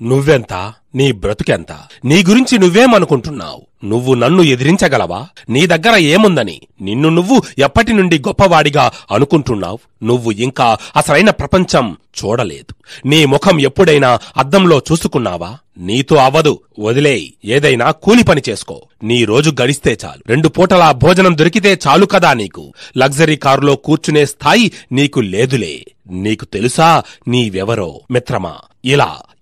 నువ్వెంత, నీ బ్రతుకెంత, నీ గురించి నువ్వేమనుకుంటున్నావు? నువ్వు నన్ను ఎదిరించగలవా? నీ దగ్గర ఏముందని నిన్ను నువ్వు ఎప్పటి నుండి గొప్పవాడిగా అనుకుంటున్నావు? నువ్వు ఇంకా అసలైన ప్రపంచం చూడలేదు. నీ ముఖం ఎప్పుడైనా అద్దంలో చూసుకున్నావా? నీతో అవ్వదు, వదిలేయ్. ఏదైనా కూలి పని చేసుకో. నీ రోజు గడిస్తే చాలు. 2 పూటలా భోజనం దొరికితే చాలు కదా నీకు. లగ్జరీ కారులో కూర్చునే స్థాయి నీకు లేదులే. నీకు తెలుసా నీవెవరో? మిత్రమా,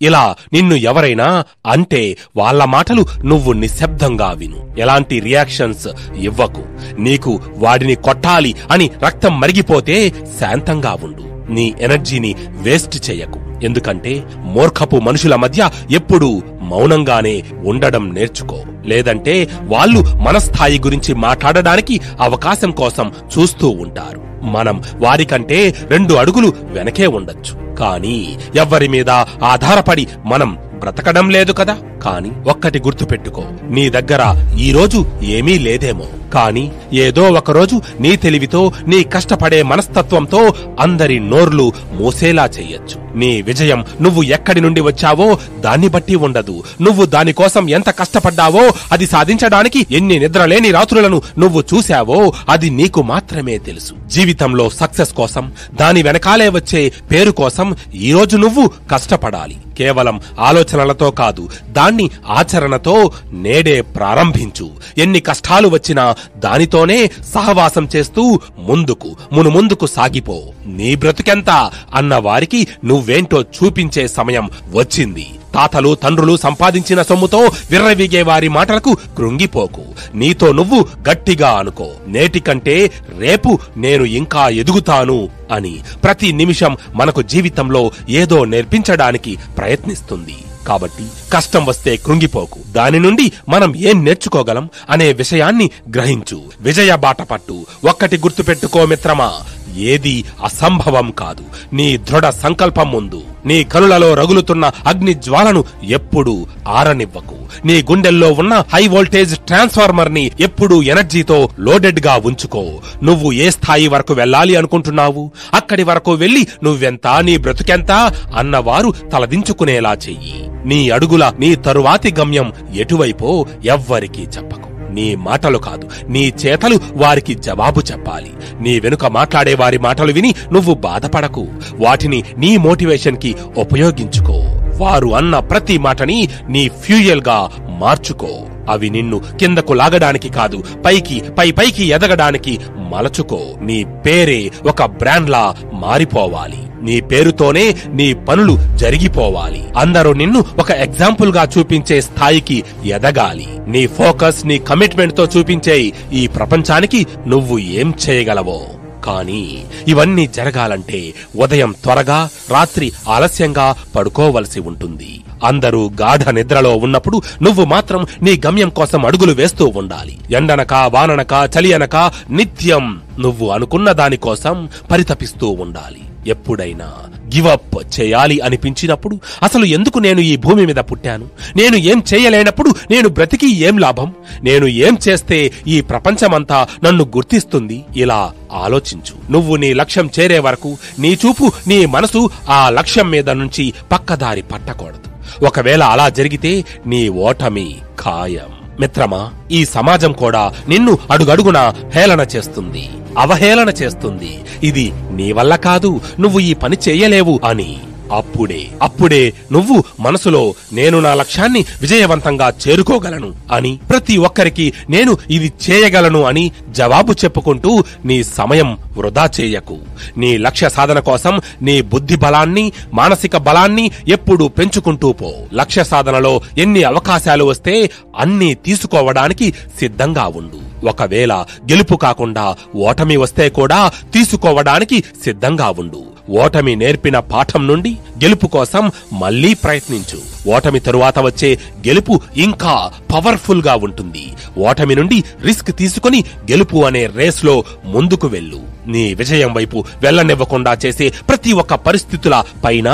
ఇలా నిన్ను ఎవరైనా అంటే వాళ్ళ మాటలు నువ్వు నిశ్శబ్దంగా విను. ఎలాంటి రియాక్షన్స్ ఇవ్వకు. నీకు వాడిని కొట్టాలి అని రక్తం మరిగిపోతే శాంతంగా ఉండు. నీ ఎనర్జీని వేస్ట్ చెయ్యకు. ఎందుకంటే మూర్ఖపు మనుషుల మధ్య ఎప్పుడూ మౌనంగానే ఉండడం నేర్చుకో. లేదంటే వాళ్ళు మన స్థాయి గురించి మాట్లాడడానికి అవకాశం కోసం చూస్తూ ఉంటారు. మనం వారికంటే 2 అడుగులు వెనకే ఉండొచ్చు. కానీ ఎవ్వరి మీద ఆధారపడి మనం బ్రతకడం లేదు కదా. కాని ఒక్కటి గుర్తుపెట్టుకో, నీ దగ్గర ఈరోజు ఏమీ లేదేమో, కాని ఏదో ఒకరోజు నీ తెలివితో, నీ కష్టపడే మనస్తత్వంతో అందరి నోర్లు మూసేలా చెయ్యొచ్చు. నీ విజయం నువ్వు ఎక్కడి నుండి వచ్చావో దాన్ని బట్టి ఉండదు. నువ్వు దానికోసం ఎంత కష్టపడ్డావో, అది సాధించడానికి ఎన్ని నిద్రలేని రాత్రులను నువ్వు చూశావో అది నీకు మాత్రమే తెలుసు. జీవితంలో సక్సెస్ కోసం, దాని వెనకాలే వచ్చే పేరు కోసం ఈరోజు నువ్వు కష్టపడాలి. కేవలం ఆలోచనలతో కాదు, దాన్ని ఆచరణతో నేడే ప్రారంభించు. ఎన్ని కష్టాలు వచ్చినా దానితోనే సహవాసం చేస్తూ ముందుకు సాగిపో. నీ బ్రతుకెంత అన్న వారికి నువ్వేంటో చూపించే సమయం వచ్చింది. తాతలు తండ్రులు సంపాదించిన సొమ్ముతో విర్రవీగే వారి మాటలకు కృంగిపోకు. నీతో నువ్వు గట్టిగా అనుకో, నేటికంటే రేపు నేను ఇంకా ఎదుగుతాను అని. ప్రతి నిమిషం మనకు జీవితంలో ఏదో నేర్పించడానికి ప్రయత్నిస్తుంది. కాబట్టి కష్టం వస్తే కృంగిపోకు. దాని నుండి మనం ఏం నేర్చుకోగలం అనే విషయాన్ని గ్రహించు. విజయ బాట పట్టు. ఒక్కటి గుర్తుపెట్టుకో మిత్రమా, ఏది అసంభవం కాదు. నీ దృఢ సంకల్పం ముందు నీ కనులలో రగులుతున్న అగ్ని జ్వాలను ఎప్పుడూ ఆరనివ్వకు. నీ గుండెల్లో ఉన్న హై వోల్టేజ్ ట్రాన్స్ఫార్మర్ ని ఎప్పుడూ ఎనర్జీతో లోడెడ్ గా ఉంచుకో. నువ్వు ఏ స్థాయి వరకు వెళ్ళాలి అనుకుంటున్నావు, అక్కడి వరకు వెళ్లి నువ్వెంత, నీ బ్రతుకెంత అన్నవారు తలదించుకునేలా చెయ్యి. నీ అడుగుల నీ తరువాతి గమ్యం ఎటువైపో ఎవ్వరికీ చెప్పకు. నీ మాటలు కాదు, నీ చేతలు వారికి జవాబు చెప్పాలి. నీ వెనుక మాట్లాడే వారి మాటలు విని నువ్వు బాధపడకు. వాటిని నీ మోటివేషన్ కి ఉపయోగించుకో. వారు అన్న ప్రతి మాటని నీ ఫ్యూయల్ గా మార్చుకో. అవి నిన్ను కిందకు లాగడానికి కాదు, పైకి ఎదగడానికి మలచుకో. నీ పేరే ఒక బ్రాండ్లా మారిపోవాలి. నీ పేరుతోనే నీ పనులు జరిగిపోవాలి. అందరూ నిన్ను ఒక ఎగ్జాంపుల్ గా చూపించే స్థాయికి ఎదగాలి. నీ ఫోకస్, నీ కమిట్మెంట్ తో చూపించే ఈ ప్రపంచానికి నువ్వు ఏం చేయగలవో. కానీ ఇవన్నీ జరగాలంటే ఉదయం త్వరగా, రాత్రి ఆలస్యంగా పడుకోవలసి ఉంటుంది. అందరూ గాఢ నిద్రలో ఉన్నప్పుడు నువ్వు మాత్రం నీ గమ్యం కోసం అడుగులు వేస్తూ ఉండాలి. ఎండనక, వాననక, చలి అనక నిత్యం నువ్వు అనుకున్న దానికోసం పరితపిస్తూ ఉండాలి. ఎప్పుడైనా గివప్ చేయాలి అనిపించినప్పుడు, అసలు ఎందుకు నేను ఈ భూమి మీద పుట్టాను, నేను ఏం చేయలేనప్పుడు నేను బ్రతికి ఏం లాభం, నేను ఏం చేస్తే ఈ ప్రపంచమంతా నన్ను గుర్తిస్తుంది, ఇలా ఆలోచించు. నువ్వు నీ లక్ష్యం చేరే వరకు నీ చూపు, నీ మనసు ఆ లక్ష్యం మీద నుంచి పక్కదారి పట్టకూడదు. ఒకవేళ అలా జరిగితే నీ ఓటమి ఖాయం. మిత్రమా, ఈ సమాజం కూడా నిన్ను అడుగడుగునా హేళన చేస్తుంది, అవహేళన చేస్తుంది. ఇది నీ వల్ల కాదు, నువ్వు ఈ పని చేయలేవు అని. అప్పుడే నువ్వు మనసులో నేను నా లక్ష్యాన్ని విజయవంతంగా చేరుకోగలను అని, ప్రతి ఒక్కరికి నేను ఇది చేయగలను అని జవాబు చెప్పుకుంటూ నీ సమయం వృధా చేయకు. నీ లక్ష్య సాధన కోసం నీ బుద్ధి బలాన్ని, మానసిక బలాన్ని ఎప్పుడూ పెంచుకుంటూ పో. లక్ష్య సాధనలో ఎన్ని అవకాశాలు వస్తే అన్నీ తీసుకోవడానికి సిద్ధంగా ఉండు. ఒకవేళ గెలుపు కాకుండా ఓటమి వస్తే కూడా తీసుకోవడానికి సిద్ధంగా ఉండు. ఓటమి నేర్పిన పాఠం నుండి గెలుపు కోసం మళ్లీ ప్రయత్నించు. ఓటమి తరువాత వచ్చే గెలుపు ఇంకా పవర్ఫుల్ గా ఉంటుంది. ఓటమి నుండి రిస్క్ తీసుకుని గెలుపు అనే రేస్ లో ముందుకు వెళ్ళు. నీ విజయం వైపు వెళ్ళనివ్వకుండా చేసే ప్రతి ఒక్క పరిస్థితుల పైన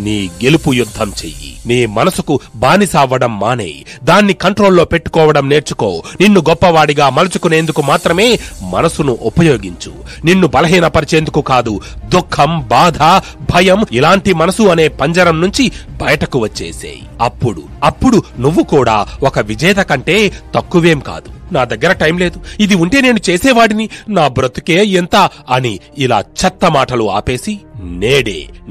నీ గెలుపు యుద్ధం చెయ్యి. నీ మనసుకు బానిసవ్వడం మానేయి. దాన్ని కంట్రోల్లో పెట్టుకోవడం నేర్చుకో. నిన్ను గొప్పవాడిగా మలుచుకునేందుకు మాత్రమే మనసును ఉపయోగించు. నిన్ను బలహీనపరిచేందుకు కాదు. దుఃఖం, బాధ, భయం ఇలాంటి మనసు అనే పంజరం నుంచి బయటకు వచ్చేసేయి. అప్పుడు నువ్వు కూడా ఒక విజేత కంటే తక్కువేం కాదు. నా దగ్గర టైం లేదు, ఇది ఉంటే నేను చేసేవాడిని, నా బ్రతుకే ఎంత అని ఇలా చెత్త మాటలు ఆపేసి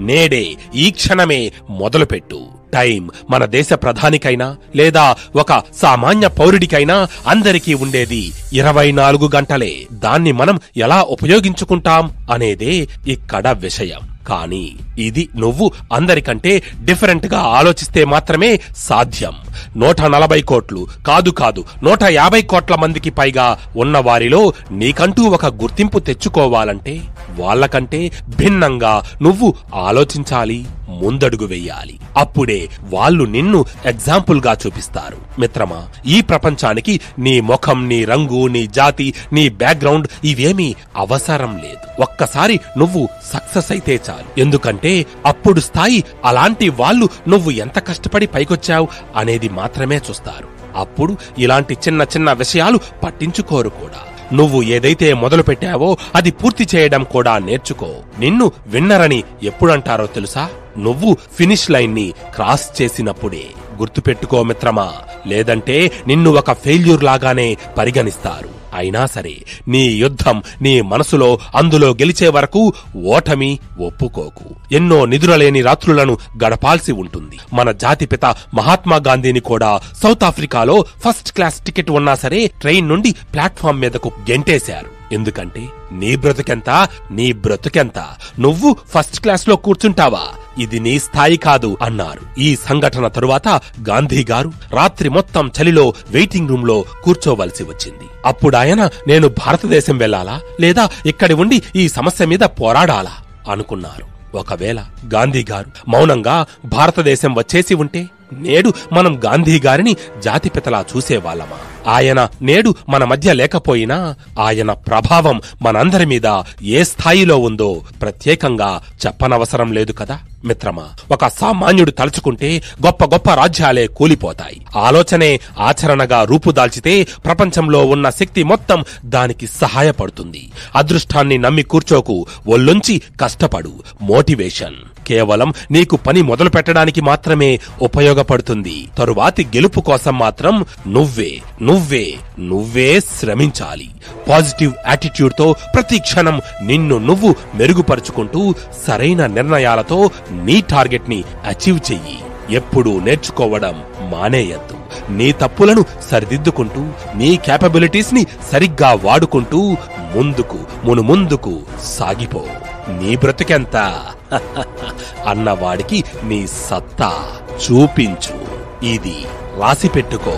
నేడే ఈ క్షణమే మొదలుపెట్టు. టైం మన దేశ ప్రధానికైనా లేదా ఒక సామాన్య పౌరుడికైనా అందరికీ ఉండేది 24 గంటలే. దాన్ని మనం ఎలా ఉపయోగించుకుంటాం అనేదే ఇక్కడ విషయం. కానీ ఇది నువ్వు అందరికంటే డిఫరెంట్ గా ఆలోచిస్తే మాత్రమే సాధ్యం. 140 కోట్లు కాదు 150 కోట్ల మందికి పైగా ఉన్న వారిలో నీకంటూ ఒక గుర్తింపు తెచ్చుకోవాలంటే వాళ్ళకంటే భిన్నంగా నువ్వు ఆలోచించాలి, ముందడుగు వెయ్యాలి. అప్పుడే వాళ్ళు నిన్ను ఎగ్జాంపుల్ గా చూపిస్తారు. మిత్రమా, ఈ ప్రపంచానికి నీ ముఖం, నీ రంగు, నీ జాతి, నీ బ్యాక్గ్రౌండ్ ఇవేమీ అవసరం లేదు. ఒక్కసారి నువ్వు సక్సెస్ అయితే చాలు. ఎందుకంటే అప్పుడు స్థాయి అలాంటి వాళ్ళు నువ్వు ఎంత కష్టపడి పైకొచ్చావు అనేది మాత్రమే చూస్తారు. అప్పుడు ఇలాంటి చిన్న చిన్న విషయాలు పట్టించుకోరు కూడా. నువ్వు ఏదైతే మొదలు పెట్టావో అది పూర్తి చేయడం కూడా నేర్చుకో. నిన్ను విన్నరని ఎప్పుడంటారో తెలుసా? నువ్వు ఫినిష్ లైన్ ని క్రాస్ చేసినప్పుడే. గుర్తుపెట్టుకో మిత్రమా, లేదంటే నిన్ను ఒక ఫెయిల్యూర్ లాగానే పరిగణిస్తారు. అయినా సరే నీ యుద్ధం నీ మనసులో, అందులో గెలిచే వరకు ఓటమి ఒప్పుకోకు. ఎన్నో నిద్రలేని రాత్రులను గడపాల్సి ఉంటుంది. మన జాతిపిత మహాత్మా గాంధీని కూడా సౌత్ ఆఫ్రికాలో ఫస్ట్ క్లాస్ టికెట్ ఉన్నా సరే ట్రైన్ నుండి ప్లాట్ఫామ్ మీదకు గెంటేశారు. ఎందుకంటే నీ బ్రతుకెంత, నువ్వు ఫస్ట్ క్లాస్ లో కూర్చుంటావా, ఇది నీ స్థాయి కాదు అన్నారు. ఈ సంఘటన తరువాత గాంధీ గారు రాత్రి మొత్తం చలిలో వెయిటింగ్ రూమ్ లో కూర్చోవలసి వచ్చింది. అప్పుడాయన నేను భారతదేశం వెళ్లాలా లేదా ఇక్కడి ఉండి ఈ సమస్య మీద పోరాడాలా అనుకున్నారు. ఒకవేళ గాంధీ గారు మౌనంగా భారతదేశం వచ్చేసి ఉంటే నేడు మనం గాంధీ గారిని జాతిపితలా చూసేవాళ్ళమా? ఆయన నేడు మన మధ్య లేకపోయినా ఆయన ప్రభావం మనందరి మీద ఏ స్థాయిలో ఉందో ప్రత్యేకంగా చెప్పనవసరం లేదు కదా మిత్రమా. ఒక సామాన్యుడు తలుచుకుంటే గొప్ప గొప్ప రాజ్యాలే కూలిపోతాయి. ఆలోచనే ఆచరణగా రూపుదాల్చితే ప్రపంచంలో ఉన్న శక్తి మొత్తం దానికి సహాయపడుతుంది. అదృష్టాన్ని నమ్మి కూర్చోకు, ఒళ్ళొంచి కష్టపడు. మోటివేషన్ కేవలం నీకు పని మొదలు పెట్టడానికి మాత్రమే ఉపయోగపడుతుంది. తరువాతి గెలుపు కోసం మాత్రం నువ్వే శ్రమించాలి. పాజిటివ్ యాటిట్యూడ్ తో ప్రతి క్షణం నిన్ను నువ్వు మెరుగుపరుచుకుంటూ సరైన నిర్ణయాలతో నీ టార్గెట్ ని అచీవ్ చెయ్యి. ఎప్పుడూ నేర్చుకోవడం మానేయద్దు. నీ తప్పులను సరిదిద్దుకుంటూ నీ క్యాపబిలిటీస్ ని సరిగ్గా వాడుకుంటూ ముందుకు సాగిపో. నీ బ్రతుకెంత అన్నవాడికి నీ సత్తా చూపించు. ఇది రాసి పెట్టుకో.